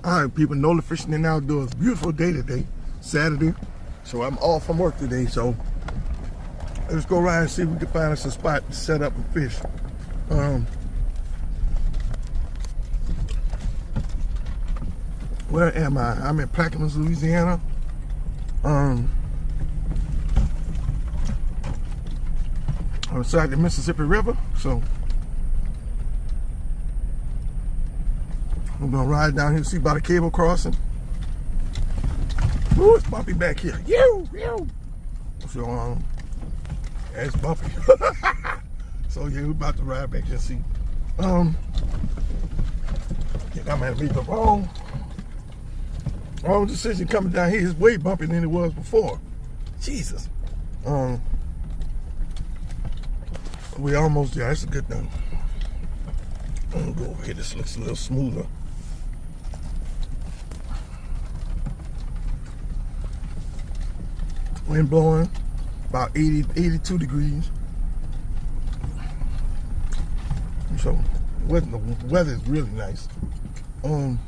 All right, people, Nola Fishing and Outdoors. Beautiful day today, Saturday. So I'm off from work today. So let's go around and see if we can find us a spot to set up and fish. Where am I? I'm in Plaquemines, Louisiana. On the side of the Mississippi River. So I'm gonna ride down here, see about a cable crossing. Ooh, it's bumpy back here. So it's bumpy. So yeah, we're about to ride back here and see. I think I might have made the wrong decision coming down here. It's way bumpier than it was before. Jesus. We almost there. That's a good thing. I'm gonna go over here. This looks a little smoother. Wind blowing about 82 degrees. So the weather is really nice. Trying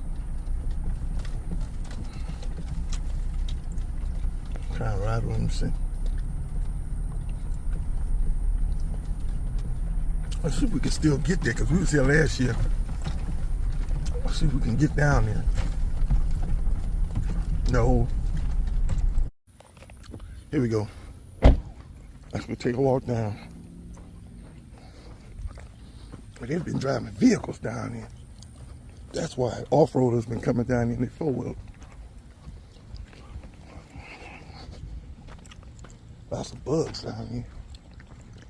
to ride with him, see. Let's see if we can still get there, because we was here last year. Let's see if we can get down there. No. Here we go. Let's go take a walk down. They've been driving vehicles down here. That's why off-roaders been coming down here in their four-wheel. Lots of bugs down here.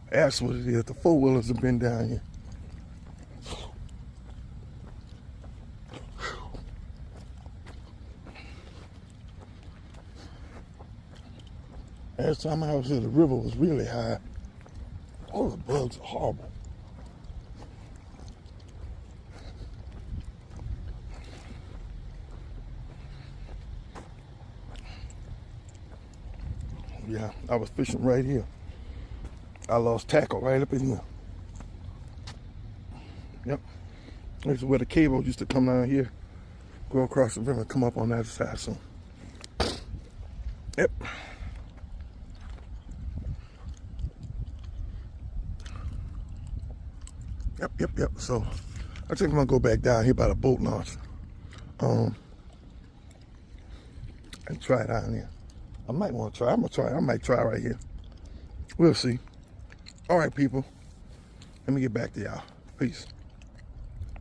That's what it is. The four-wheelers have been down here. Last time I was here, the river was really high. All the bugs are horrible. Yeah, I was fishing right here. I lost tackle right up in here. Yep. This is where the cable used to come down here, go across the river, and come up on that side. So, yep. Yep. So, I think I'm gonna go back down here by the boat launch. And try it out here. I might want to try. I'm gonna try. I might try right here. We'll see. All right, people. Let me get back to y'all. Peace.